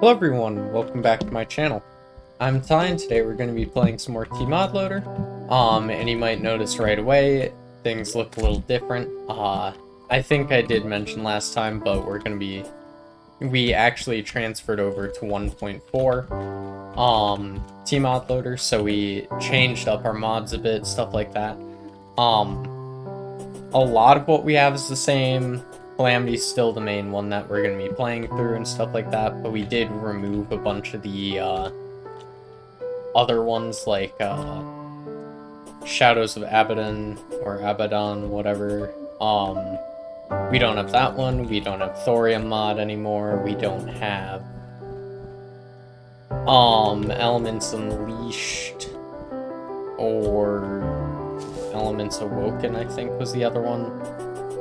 Hello everyone, welcome back to my channel. I'm Ty and today we're going to be playing some more Mod Loader. And you might notice right away, things look a little different. I think I did mention last time, but we actually transferred over to 1.4 Mod Loader, so we changed up our mods a bit, stuff like that. A lot of what we have is the same. Calamity's still the main one that we're going to be playing through and stuff like that, but we did remove a bunch of the other ones, like Shadows of Abaddon, or Abaddon, whatever. We don't have that one, we don't have Thorium Mod anymore, we don't have Elements Unleashed, or Elements Awoken, I think was the other one.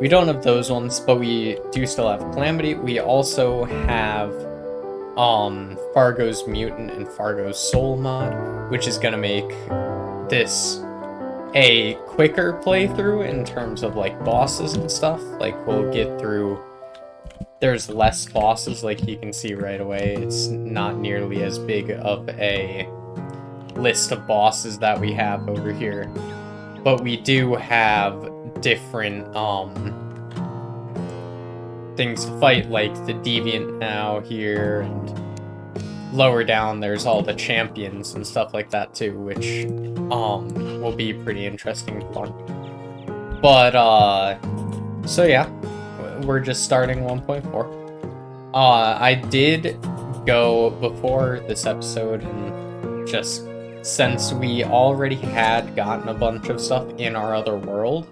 We don't have those ones, but we do still have Calamity. We also have Fargo's Mutant and Fargo's Soul mod, which is gonna make this a quicker playthrough in terms of like bosses and stuff. Like we'll get through, there's less bosses, like you can see right away. It's not nearly as big of a list of bosses that we have over here. But we do have different things to fight, like the Deviant now here, and lower down there's all the champions and stuff like that too, which will be pretty interesting and fun. But so yeah, we're just starting 1.4. I did go before this episode and just, since we already had gotten a bunch of stuff in our other world,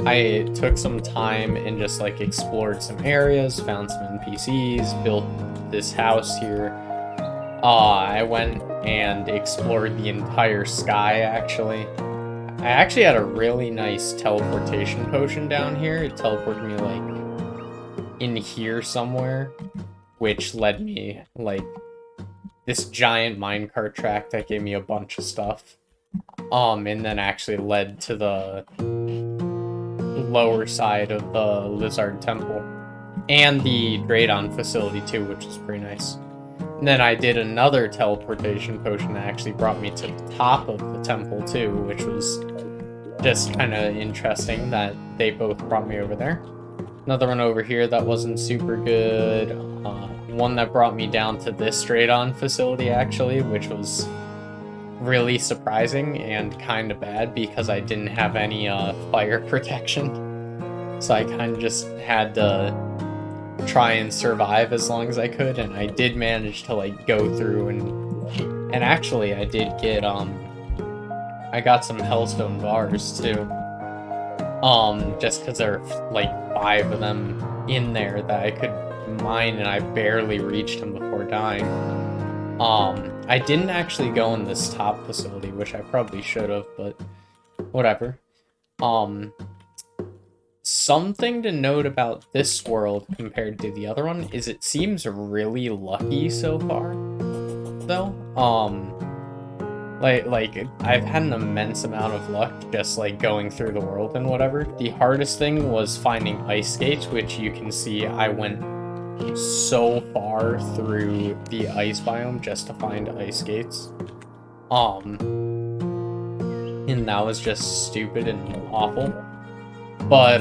I took some time and just like explored some areas, found some NPCs, built this house here. I went and explored the entire sky, actually. I actually had a really nice teleportation potion down here. It teleported me like in here somewhere, which led me like this giant minecart track that gave me a bunch of stuff. And then actually led to the lower side of the Lizard Temple. And the Draydon facility too, which is pretty nice. And then I did another teleportation potion that actually brought me to the top of the temple too, which was just kind of interesting that they both brought me over there. Another one over here that wasn't super good. One that brought me down to this Draydon facility, actually, which was really surprising and kind of bad because I didn't have any fire protection. So I kind of just had to try and survive as long as I could, and I did manage to like go through and actually I did get I got some hellstone bars too. Just because there are like 5 of them in there that I could mine, and I barely reached them before dying. I didn't actually go in this top facility, which I probably should have, but whatever. Something to note about this world compared to the other one is it seems really lucky so far, though. Like I've had an immense amount of luck just like going through the world and whatever. The hardest thing was finding ice skates, which you can see I went so far through the ice biome just to find ice skates. And that was just stupid and awful. But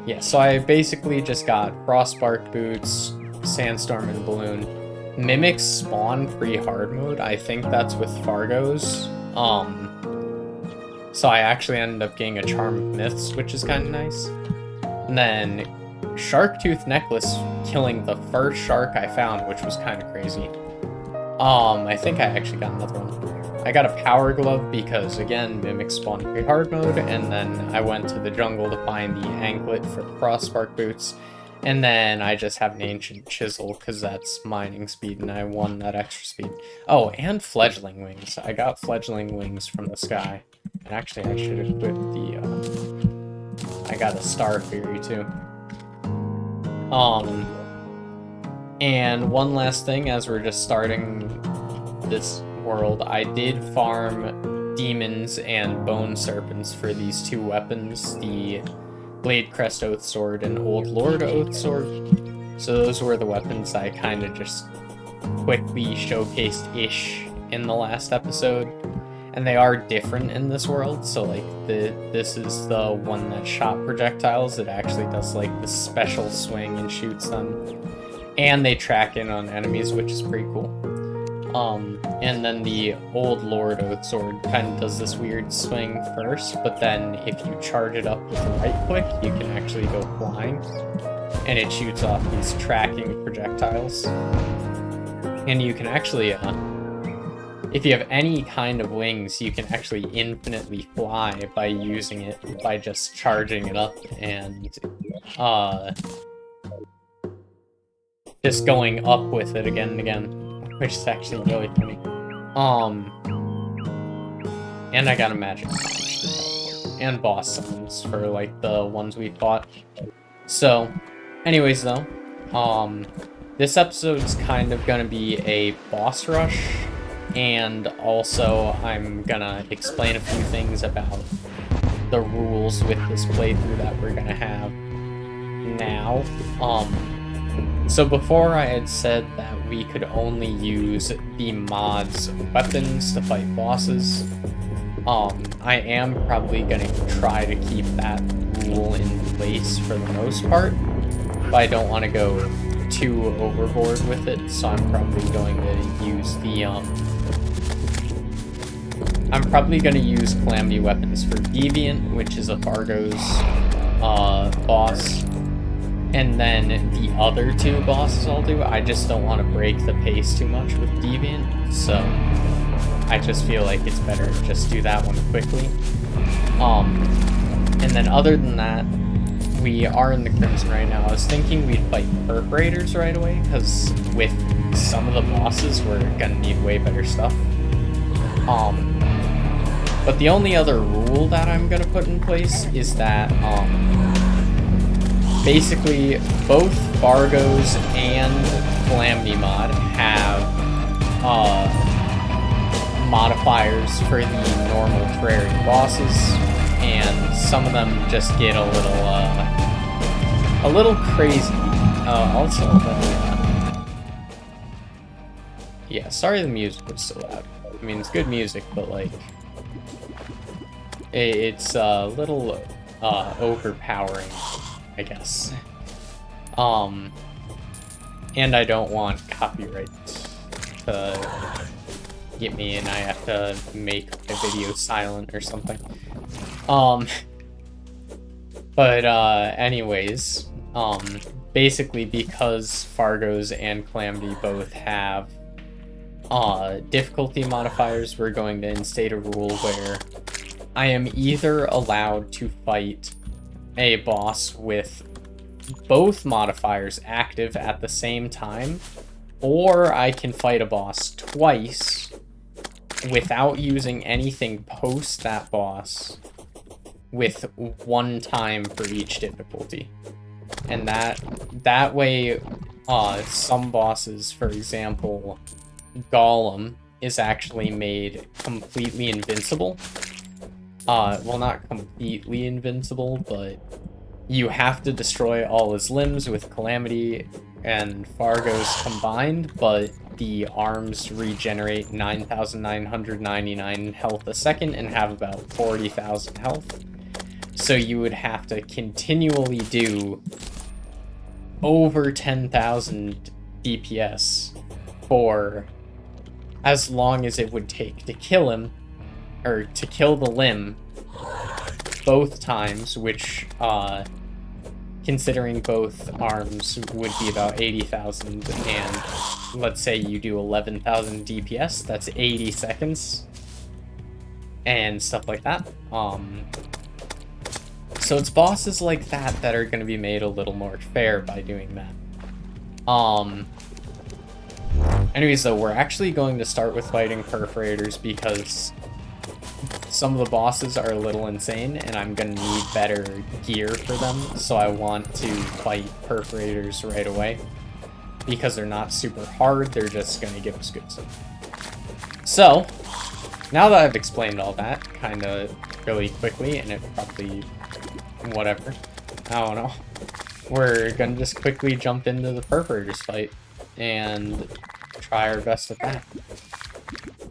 yeah, so I basically just got Frostbark boots, Sandstorm and Balloon. Mimics spawn pre-hard mode. I think that's with Fargo's. So I actually ended up getting a Charm of Myths, which is kind of nice. And then Sharktooth Necklace killing the first shark I found, which was kind of crazy. I think I actually got another one. I got a Power Glove because, again, Mimics spawned pre-hard mode, and then I went to the jungle to find the anklet for the Frostbark boots. And then I just have an Ancient Chisel, because that's mining speed, and I won that extra speed. Oh, and Fledgling Wings. I got Fledgling Wings from the sky. And actually, I should equip the, I got a Star Fury, too. And one last thing, as we're just starting this world, I did farm demons and bone serpents for these 2 weapons, the Blade Crest Oath Sword and Old Lord Oath Sword. So those were the weapons I kind of just quickly showcased-ish in the last episode. And they are different in this world, so like this is the one that shot projectiles. It actually does like the special swing and shoots them. And they track in on enemies, which is pretty cool. And then the old Lord Oath Sword kind of does this weird swing first, but then if you charge it up with the right click, you can actually go flying. And it shoots off these tracking projectiles. And you can actually, if you have any kind of wings, you can actually infinitely fly by using it, by just charging it up and, just going up with it again and again, which is actually really funny. And I got a magic punch and boss summons for like the ones we fought. So, anyways though, this episode's kind of gonna be a boss rush, and also I'm gonna explain a few things about the rules with this playthrough that we're gonna have now. So before I had said that we could only use the mod's weapons to fight bosses. I am probably going to try to keep that rule in place for the most part, but I don't want to go too overboard with it, so I'm probably going to use the, I'm probably going to use Calamity weapons for Deviant, which is a Fargo's, boss. And then the other two bosses I'll do, I just don't want to break the pace too much with Deviant, so I just feel like it's better to just do that one quickly. And then other than that, we are in the Crimson right now. I was thinking we'd fight perforators right away, because with some of the bosses, we're gonna need way better stuff. But the only other rule that I'm gonna put in place is that, basically, both Fargo's and Calamity Mod have modifiers for the normal Terraria bosses, and some of them just get a little crazy. Also, yeah, sorry the music was so loud. I mean, it's good music, but like, it's a little overpowering, I guess. And I don't want copyright to get me and I have to make my video silent or something. But anyways, basically because Fargo's and Calamity both have difficulty modifiers, we're going to instate a rule where I am either allowed to fight a boss with both modifiers active at the same time, or I can fight a boss twice without using anything post that boss with one time for each difficulty. And that way, some bosses, for example, Golem is actually made completely invincible. Well, not completely invincible, but you have to destroy all his limbs with Calamity and Fargo's combined, but the arms regenerate 9,999 health a second and have about 40,000 health. So you would have to continually do over 10,000 DPS for as long as it would take to kill him, or to kill the limb both times, which, considering both arms, would be about 80,000, and let's say you do 11,000 DPS, that's 80 seconds, and stuff like that. So it's bosses like that that are going to be made a little more fair by doing that. Anyways, though, we're actually going to start with fighting perforators because some of the bosses are a little insane, and I'm going to need better gear for them, so I want to fight perforators right away. Because they're not super hard, they're just going to give us good stuff. So, now that I've explained all that, kind of really quickly, and it probably, whatever, I don't know. we're gonna just quickly jump into the perforators fight and try our best at that.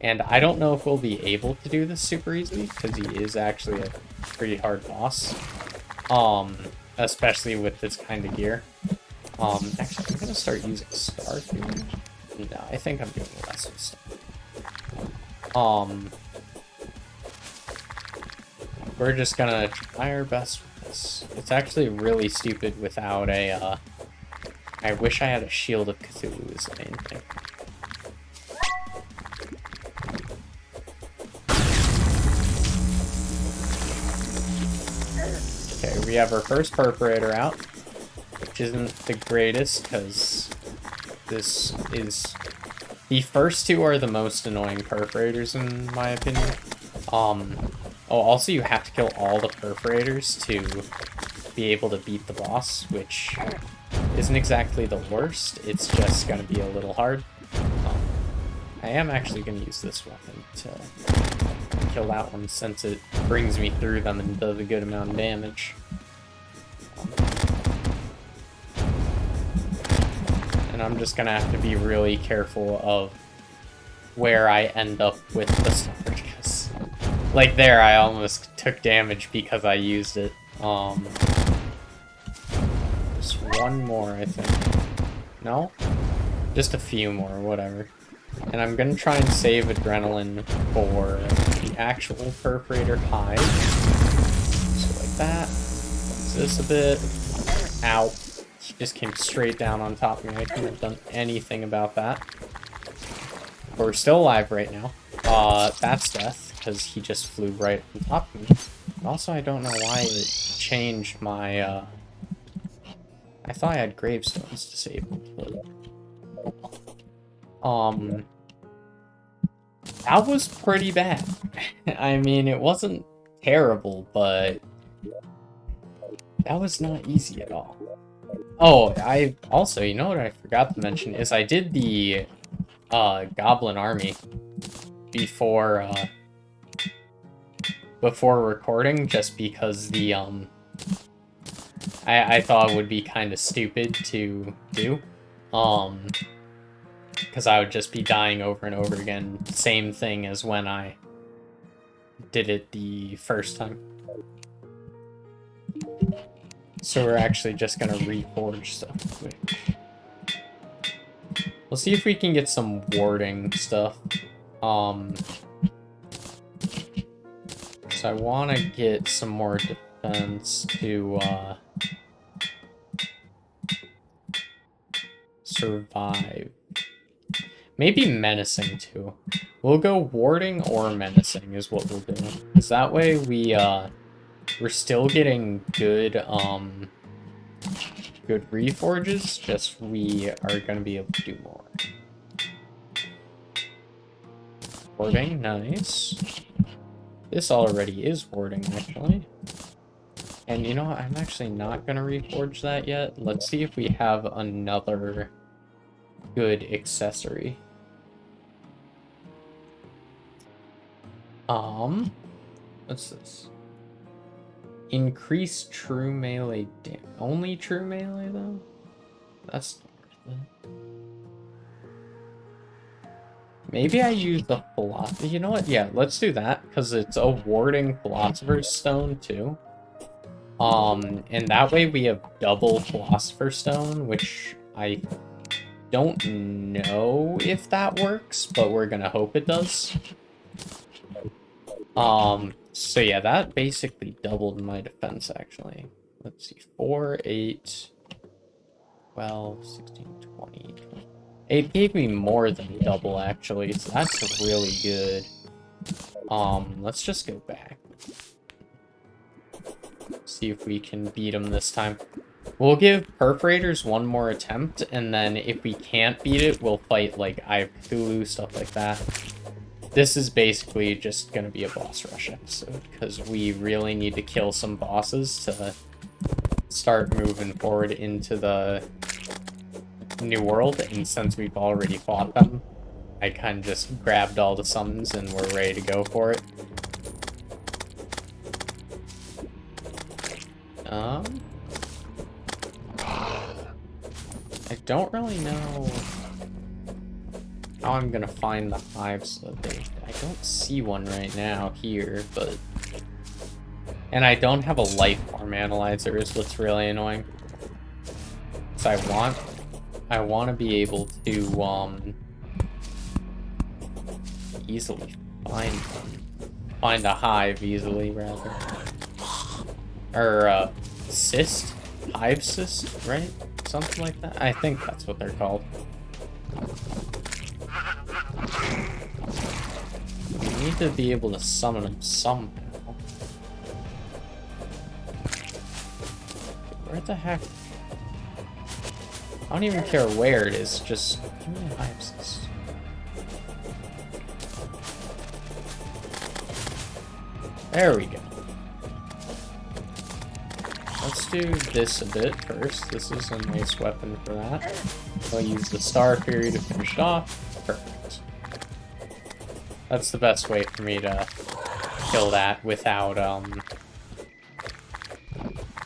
And I don't know if we'll be able to do this super easily, because he is actually a pretty hard boss. Especially with this kind of gear. Actually, I'm gonna start using star here. No, I think I'm doing less of stuff. We're just gonna try our best with this. It's actually really stupid without a, I wish I had a Shield of Cthulhu is the main thing. Okay, we have our first perforator out, which isn't the greatest, because this is... The first two are the most annoying perforators, in my opinion. Oh, also you have to kill all the perforators to be able to beat the boss, which isn't exactly the worst, it's just gonna be a little hard. I am actually gonna use this weapon to kill that one, since it brings me through them and does a good amount of damage. And I'm just gonna have to be really careful of where I end up with the sword, because like there I almost took damage because I used it. Just one more, I think. No? Just a few more, whatever. And I'm gonna try and save adrenaline for the actual perforator hide. So like that. Cleanse this a bit. Ow. He just came straight down on top of me. I couldn't have done anything about that. But we're still alive right now. That's death, because he just flew right on top of me. And also, I don't know why it changed my, I thought I had gravestones disabled, but... That was pretty bad. I mean, it wasn't terrible, but... That was not easy at all. Oh, I also, you know what I forgot to mention, is I did the, Goblin Army before recording, just because the, I thought it would be kind of stupid to do, because I would just be dying over and over again, same thing as when I did it the first time. So we're actually just gonna reforge stuff quick. We'll see if we can get some warding stuff. So I want to get some more defense to survive. Maybe menacing too. We'll go warding or menacing is what we'll do. Because that way we're still getting good good reforges, just we are gonna be able to do more. Warding, nice. This already is warding, actually. And you know what, I'm actually not gonna reforge that yet. Let's see if we have another good accessory. What's this? Increase true melee damage. Only true melee, though? That's not worth it. Maybe I use the philosopher. You know what? Yeah, let's do that, because it's a warding philosopher's stone, too. And that way we have double philosopher's stone, which I don't know if that works, but we're gonna hope it does. So yeah, that basically doubled my defense, actually. Let's see, 4, 8, 12, 16, 20. It gave me more than double, actually, so that's really good. Let's just go back. See if we can beat him this time. We'll give perforators one more attempt, and then if we can't beat it, we'll fight, like, Eye of Cthulhu, stuff like that. This is basically just going to be a boss rush episode, because we really need to kill some bosses to start moving forward into the new world, and since we've already fought them, I kind of just grabbed all the summons and we're ready to go for it. don't really know how I'm gonna find the hives. I don't see one right now here, but... And I don't have a light farm analyzer is what's really annoying. So I want to be able to, easily find a hive easily, rather. Or, cyst? Hive cyst, right? Something like that? I think that's what they're called. We need to be able to summon them somehow. Where the heck? I don't even care where it is, just give me a hive cyst. There we go. Let's do this a bit first. This is a nice weapon for that. I'll use the star fury to finish it off. Perfect. That's the best way for me to kill that without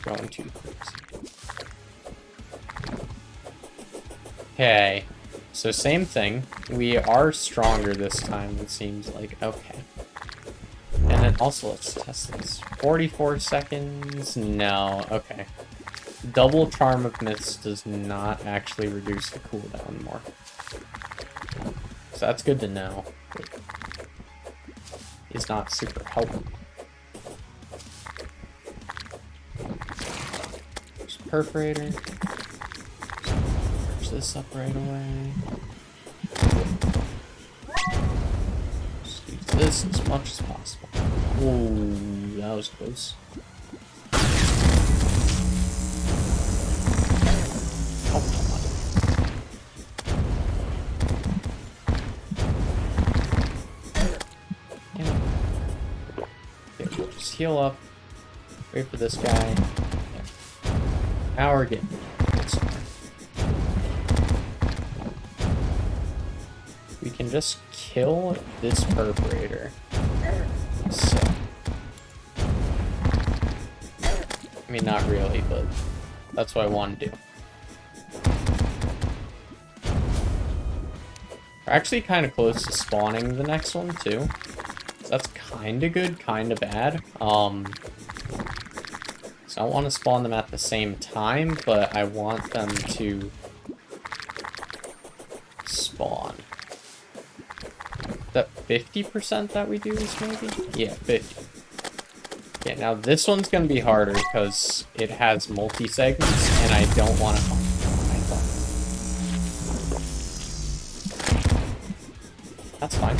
going too crazy. Okay. So same thing. We are stronger this time, it seems like. Okay. And then also, let's test this. 44 seconds? No. Okay. Double Charm of Myths does not actually reduce the cooldown more. So that's good to know. It's not super helpful. There's a perforator. Push this up right away. This as much as possible. Ooh, that was close. Oh, come on. Yeah. Okay, we'll just heal up. Wait for this guy. Yeah. Now we're getting somewhere. We can just kill this perforator. So, I mean, not really, but that's what I want to do. We're actually kind of close to spawning the next one, too. So that's kind of good, kind of bad. So I don't want to spawn them at the same time, but I want them to spawn. That 50% that we do is maybe? Yeah, 50. Okay, now this one's gonna be harder because it has multi-segments, and I don't want to find That's fine.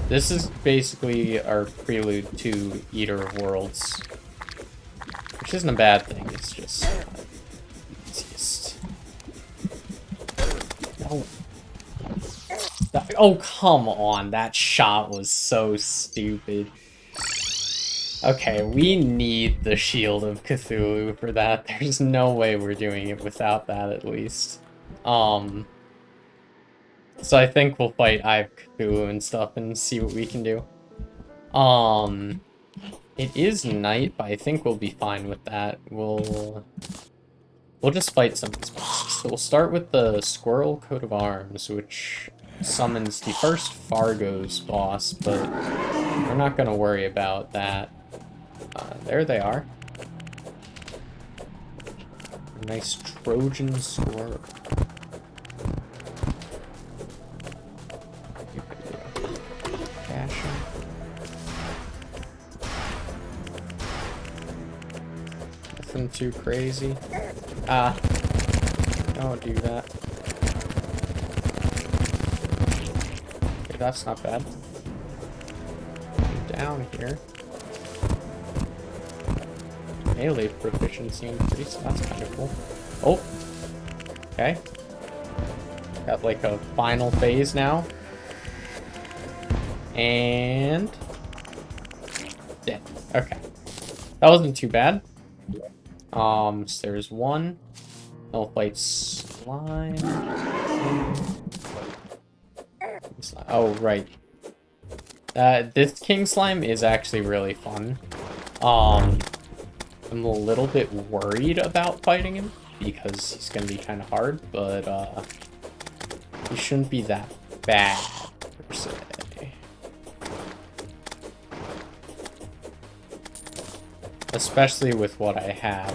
This is basically our prelude to Eater of Worlds, which isn't a bad thing, it's just easiest. No. Oh, come on. That shot was so stupid. Okay, we need the Shield of Cthulhu for that. There's no way we're doing it without that, at least. So I think we'll fight Eye of Cthulhu and stuff and see what we can do. It is night, but I think we'll be fine with that. We'll just fight some of these bosses. So we'll start with the Squirrel Coat of Arms, which summons the first Fargo's boss, but we're not going to worry about that. There they are. A nice Trojan squirrel. Nothing too crazy. Don't do that. Okay, that's not bad. Down here. Melee proficiency increase, that's kind of cool. Oh! Okay. Got like a final phase now. And... dead. Okay. That wasn't too bad. So there's one. I'll fight slime. Oh, right. This king slime is actually really fun. I'm a little bit worried about fighting him. because he's gonna be kind of hard, but he shouldn't be that bad per se. Especially with what I have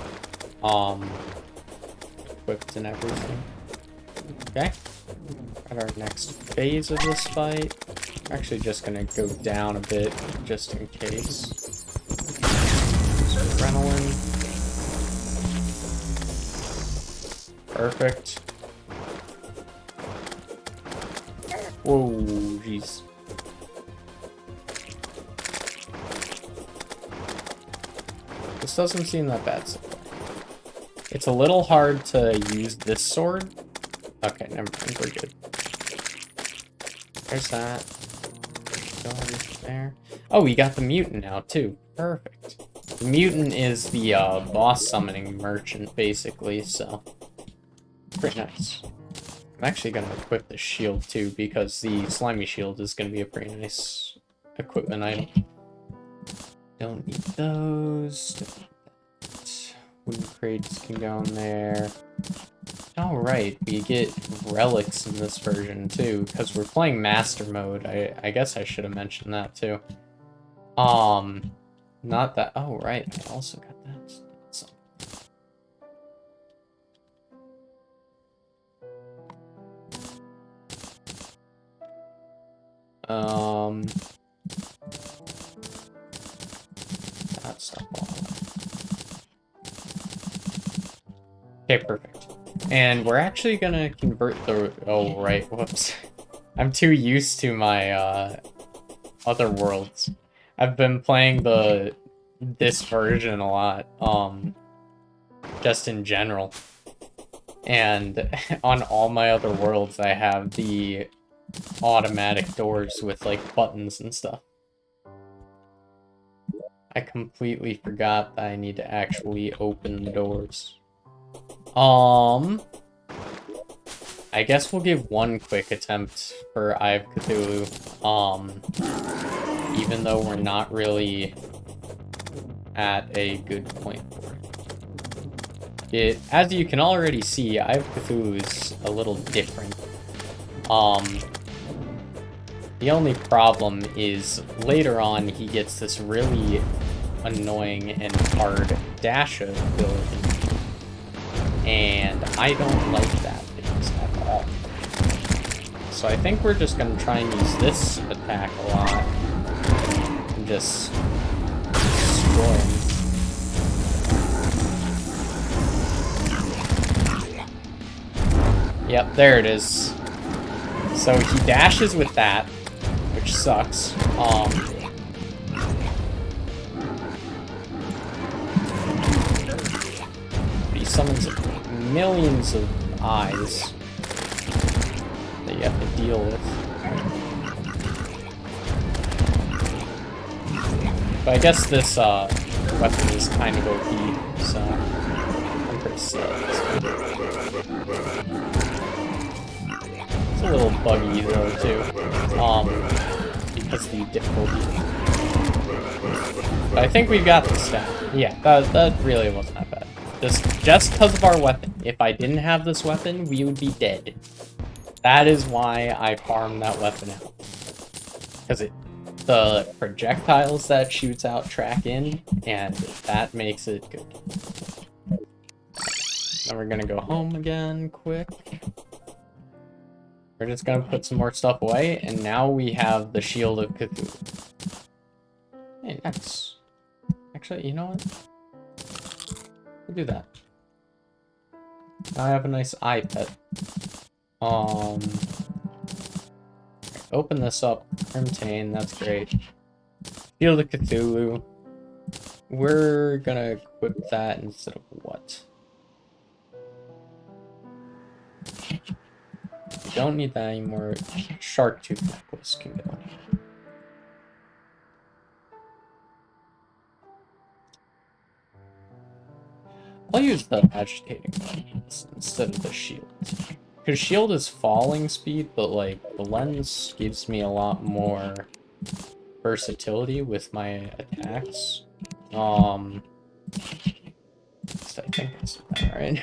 equipped and everything. Okay. At our next phase of this fight. I'm actually just gonna go down a bit just in case. Adrenaline. Perfect. Whoa, jeez. This doesn't seem that bad so far. It's a little hard to use this sword. Okay, never mind, we're good. There's that. Go over there. Oh, we got the mutant now too. Perfect. The mutant is the boss summoning merchant, basically, so pretty nice. I'm actually gonna equip the shield too, because the slimy shield is gonna be a pretty nice equipment item. Don't need those. Wooden crates can go in there. Oh, right, we get relics in this version too, because we're playing master mode. I guess I should have mentioned that too. Not that. Oh, right, I also got that. So. That stuff all. Okay, perfect. And we're actually gonna convert the... Oh, right, whoops. I'm too used to my, other worlds. I've been playing this version a lot, just in general. And on all my other worlds, I have the automatic doors with, like, buttons and stuff. I completely forgot that I need to actually open the doors. I guess we'll give one quick attempt for Eye of Cthulhu, even though we're not really at a good point for it. As you can already see, Eye of Cthulhu is a little different. The only problem is later on he gets this really annoying and hard dash ability. And I don't like that phase at all. So I think we're just going to try and use this attack a lot. And just destroy him. Yep, there it is. So he dashes with that, which sucks. But he summons millions of eyes that you have to deal with. But I guess this weapon is kind of OP, so I'm pretty sad. It's a little buggy though too, because the difficulty. But I think we've got this down. Yeah, that really wasn't that bad. Just because of our weapon. If I didn't have this weapon, we would be dead. That is why I farmed that weapon out. Because the projectiles that it shoots out track in, and that makes it good. Now we're gonna go home again, quick. We're just gonna put some more stuff away, and now we have the Shield of Cthulhu. Hey, nice. Actually, you know what? We'll do that. Now I have a nice eye pet. Open this up. Crimtane, that's great. Shield of Cthulhu. We're gonna equip that instead of what? We don't need that anymore. Shark Tooth Necklace can go. I'll use the agitating lens instead of the shield. Because shield is falling speed, but like the lens gives me a lot more versatility with my attacks. least I think I said that right.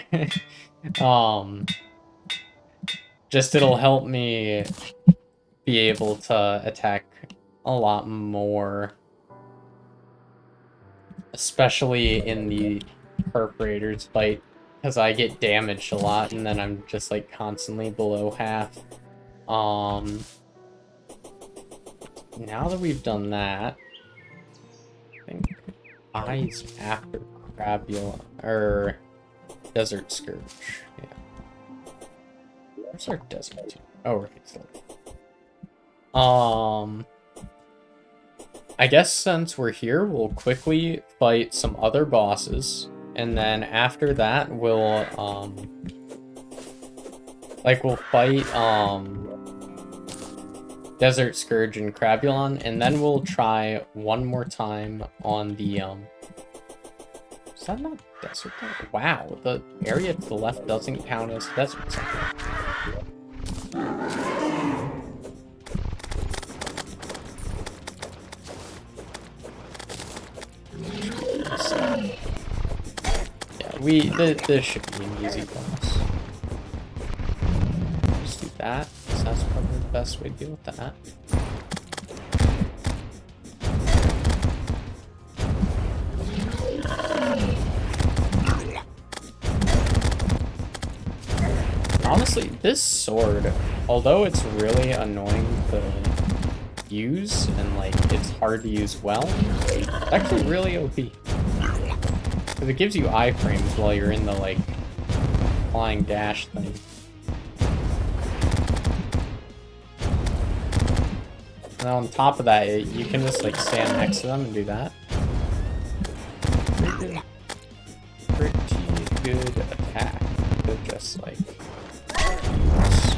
Just it'll help me be able to attack a lot more, especially in the perforators fight, because I get damaged a lot and then I'm just like constantly below half. Now that we've done that, I think eyes after Crabula, or Desert Scourge. Yeah. Where's our desert team? Oh, right. I guess since we're here, we'll quickly fight some other bosses, and then after that, we'll fight, Desert Scourge and Crabulon, and then we'll try one more time on the, is that not desert? Wow, the area to the left doesn't count as desert something. Yeah, this should be an easy boss. Just do that, because that's probably the best way to deal with that. Honestly, this sword, although it's really annoying to use, and like it's hard to use well, it's actually really OP. Because it gives you iframes while you're in the like flying dash thing. And on top of that, you can just like stand next to them and do that. Pretty good attack. To just like use.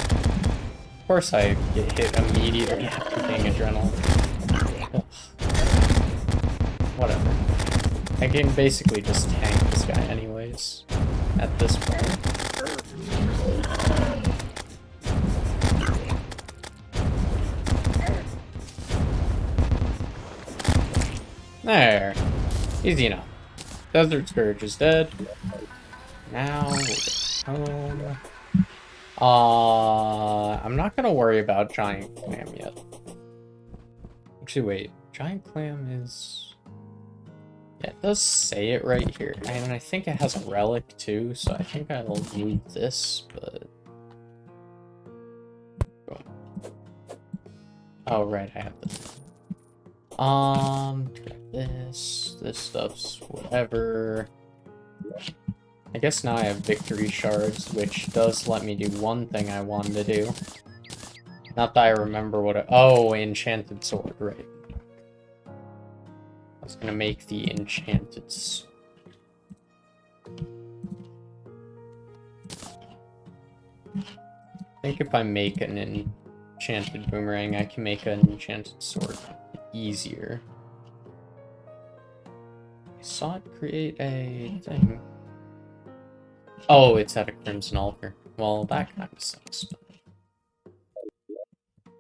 Of course I get hit immediately after being adrenaline. Ugh. Whatever. I can basically just tank this guy anyways at this point. There. Easy enough. Desert Scourge is dead. Now we'll get home. I'm not gonna worry about Giant Clam yet. Actually, wait. Giant Clam is... Yeah, it does say it right here. And I think it has a relic too, so I think I'll move this, but... Oh, right, I have this. This stuff's whatever. I guess now I have victory shards, which does let me do one thing I wanted to do. Not that I remember what it... Oh, enchanted sword, right. I was gonna make the enchanted sword. I think if I make an enchanted boomerang, I can make an enchanted sword easier. I saw it create a thing. Oh, it's at a Crimson Altar. Well, that kind of sucks.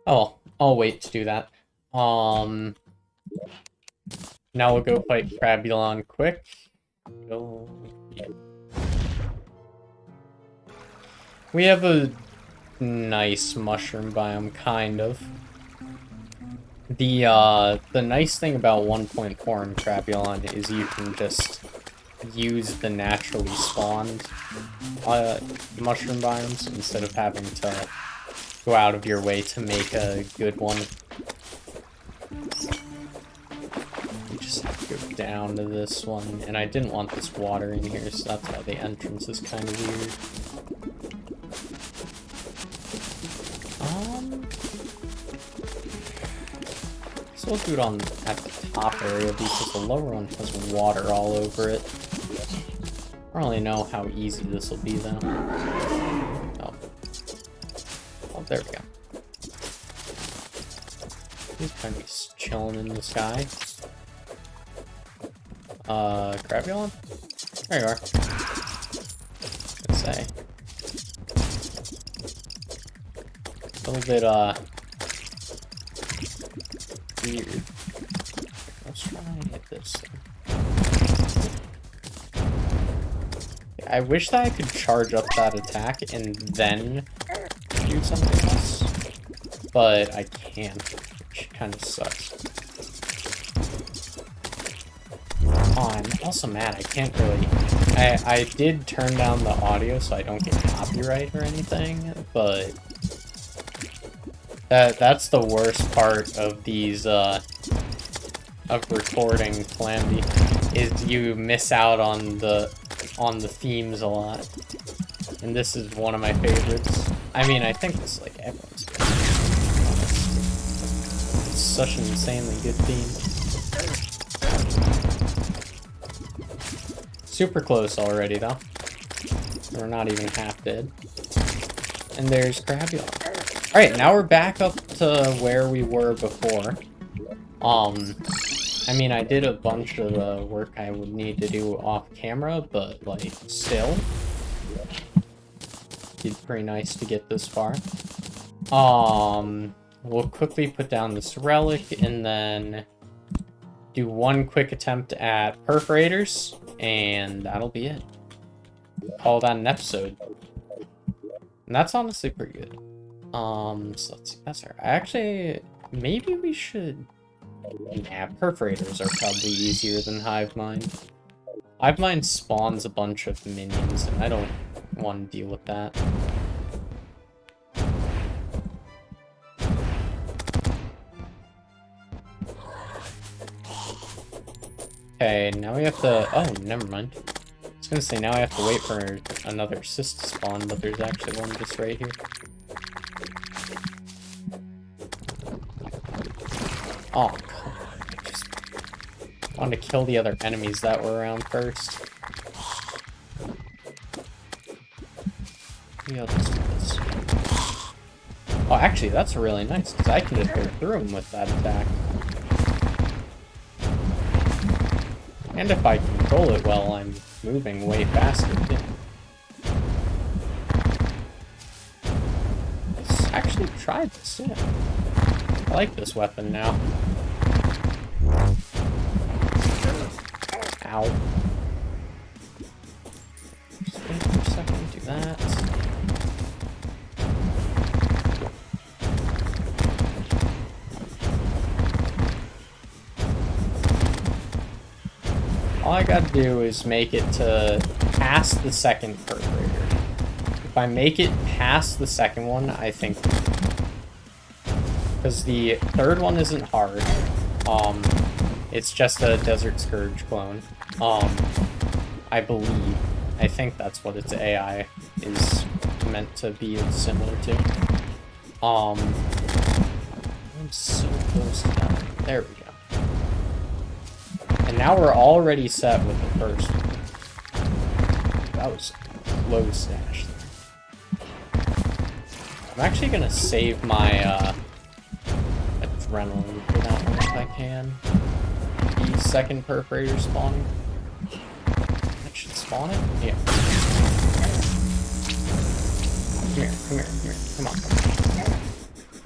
Oh, I'll wait to do that. Now we'll go fight Crabulon quick. We have a nice mushroom biome, kind of. The nice thing about 1.4 in Crabulon is you can just use the naturally spawned mushroom biomes instead of having to go out of your way to make a good one. You just have to go down to this one, and I didn't want this water in here, so that's why the entrance is kind of weird. So we'll do it at the top area because the lower one has water all over it. I don't really know how easy this will be though. Oh. Oh, there we go. He's kind of just chilling in the sky. Crabulon? There you are. Let's say. A little bit, weird. Let's try and hit this thing. I wish that I could charge up that attack and then do something else. But I can't, which kind of sucks. Oh, I'm also mad. I can't really... I did turn down the audio so I don't get copyright or anything, but... That's the worst part of these, of recording Calamity, is you miss out on the themes a lot. And this is one of my favorites. I mean, I think it's like everyone's favorite. It's such an insanely good theme. Super close already, though. We're not even half dead. And there's Crabby. Alright, now we're back up to where we were before. I mean, I did a bunch of the work I would need to do off camera, but, like, still. It's pretty nice to get this far. We'll quickly put down this relic, and then do one quick attempt at perforators, and that'll be it. Call that an episode. And that's honestly pretty good. So let's see, that's our... Actually, maybe we should... Yeah, perforators are probably easier than hive mind. Hive mind spawns a bunch of minions, and I don't want to deal with that. Okay, now we have to... Oh, never mind. I was gonna say, now I have to wait for another cyst to spawn, but there's actually one just right here. Oh, come on. I just wanted to kill the other enemies that were around first. Maybe I'll just do this. Oh, actually, that's really nice, because I can just go through them with that attack. And if I control it well, I'm moving way faster, too. Let's actually try this, yeah. I like this weapon now. Ow. Just wait for a second, do that. All I gotta do is make it to past the second perforator. If I make it past the second one, I think... Because the third one isn't hard. It's just a Desert Scourge clone. I believe. I think that's what its AI is meant to be similar to. I'm so close to that. There we go. And now we're already set with the first one. That was close dash there. I'm actually gonna save my adrenaline for that one if I can. The second perforator spawning. That should spawn it? Yeah. Come here, come on.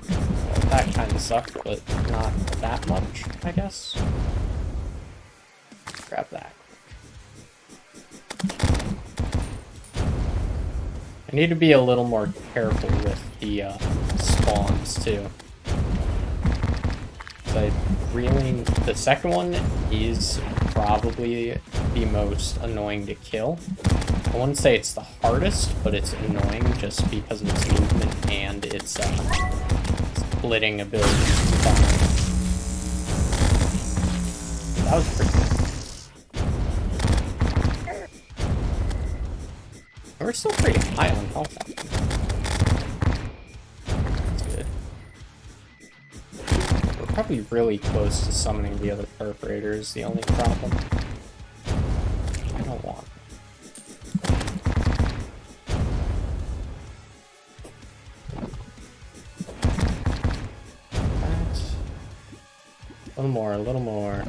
Well, that kind of sucked, but not that much, I guess. Grab that. I need to be a little more careful with the spawns too. The second one is probably the most annoying to kill. I wouldn't say it's the hardest, but it's annoying just because of its movement and its splitting ability. That was pretty good. We're still pretty high on health. That's good. We're probably really close to summoning the other perforators, the only problem. I don't want. That. A little more.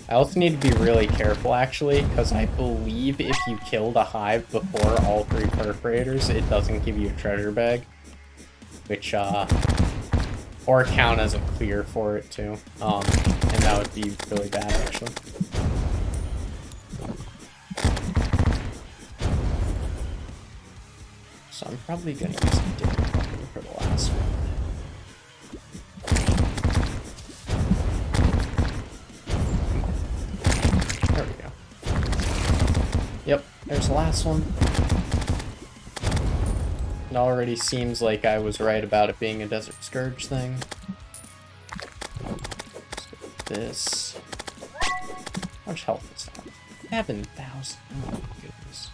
I also need to be really careful, actually, because I believe if you killed a hive before all 3 perforators, it doesn't give you a treasure bag. Which, or count as a clear for it, too. And that would be really bad, actually. So I'm probably gonna use a different weapon for the last one. There we go. Yep, there's the last one. It already seems like I was right about it being a Desert Scourge thing. Let's get this. How much health is that? 7,000. Oh my goodness.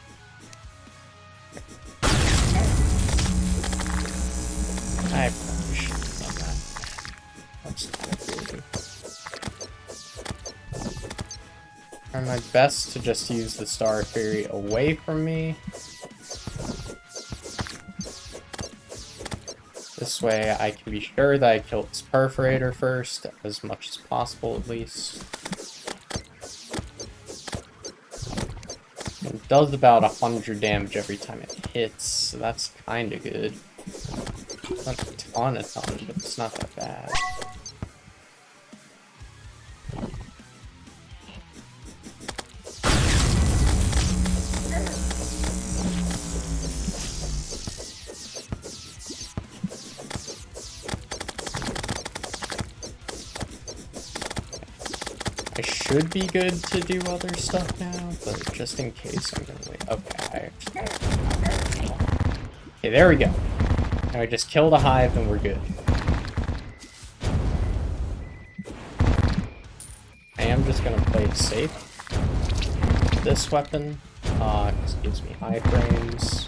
I probably should have done that. That's kind of crazy. Try my best to just use the Star Fairy away from me. This way I can be sure that I kill this perforator first, as much as possible at least. It does about 100 damage every time it hits, so that's kinda good. Not a ton, but it's not that bad. I should be good to do other stuff now, but just in case I'm gonna wait. Okay, okay, there we go. Now I just killed a hive and we're good. I am just gonna play it safe. This weapon, just gives me high frames.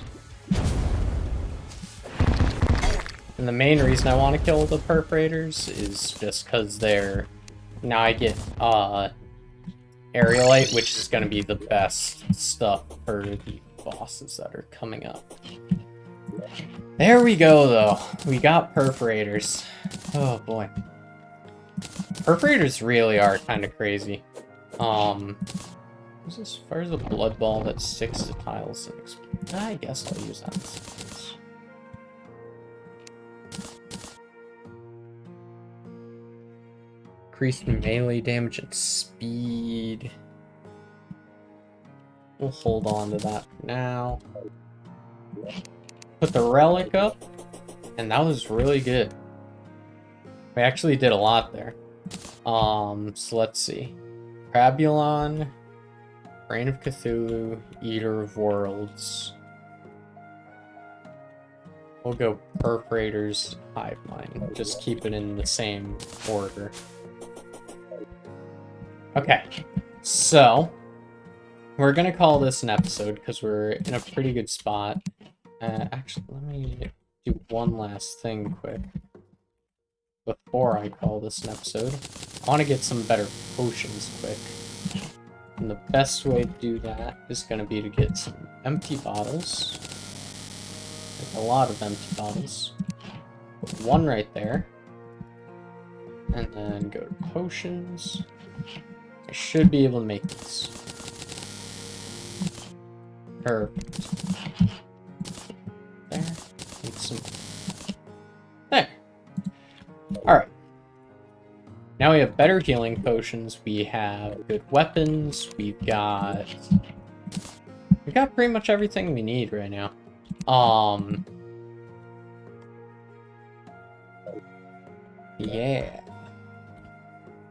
And the main reason I want to kill the perforators is just because they're... Now I get, aerialite, which is going to be the best stuff for the bosses that are coming up. There we go, though. We got perforators. Oh, boy. Perforators really are kind of crazy. Is this fires a blood ball that sticks to tiles and explodes? I guess I'll use that. Increased melee damage and speed. We'll hold on to that for now. Put the relic up, and that was really good. We actually did a lot there. So let's see. Crabulon, Brain of Cthulhu, Eater of Worlds. We'll go Perforators, Hive Mind. Just keep it in the same order. Okay, so we're gonna call this an episode because we're in a pretty good spot. Actually, let me do one last thing quick before I call this an episode. I want to get some better potions quick. And the best way to do that is going to be to get some empty bottles. Like a lot of empty bottles. Put one right there. And then go to potions. I should be able to make these. Perfect. There. Need some. There. Alright. Now we have better healing potions, we have good weapons, we've got pretty much everything we need right now. Yeah.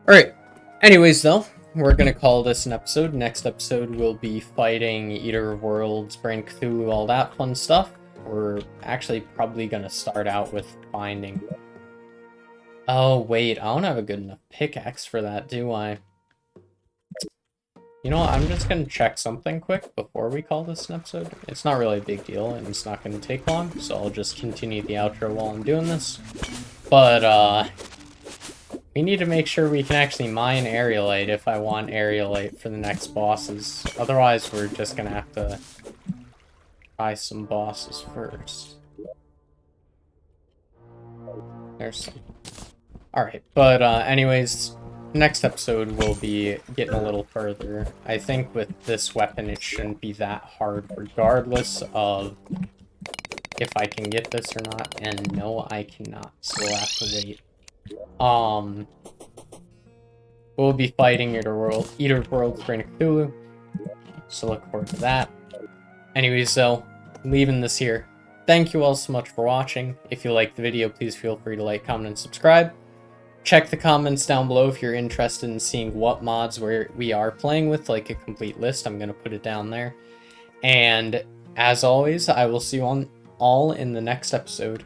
Alright. Anyways though, we're gonna call this an episode. Next episode we'll be fighting Eater of Worlds, Brain of Cthulhu, all that fun stuff. We're actually probably gonna start out with finding... Oh, wait, I don't have a good enough pickaxe for that, do I? You know what, I'm just gonna check something quick before we call this an episode. It's not really a big deal, and it's not gonna take long, so I'll just continue the outro while I'm doing this. But, we need to make sure we can actually mine aerialite if I want aerialite for the next bosses. Otherwise, we're just gonna have to try some bosses first. There's some. Alright, but anyways, next episode we'll be getting a little further. I think with this weapon it shouldn't be that hard regardless of if I can get this or not, and no I cannot, so we'll have to wait. We'll be fighting Eater of Worlds, Brain of Cthulhu, so look forward to that. Anyways, so, leaving this here. Thank you all so much for watching. If you liked the video, please feel free to like, comment, and subscribe. Check the comments down below if you're interested in seeing what mods we are playing with, like a complete list. I'm going to put it down there. And as always, I will see you all in the next episode.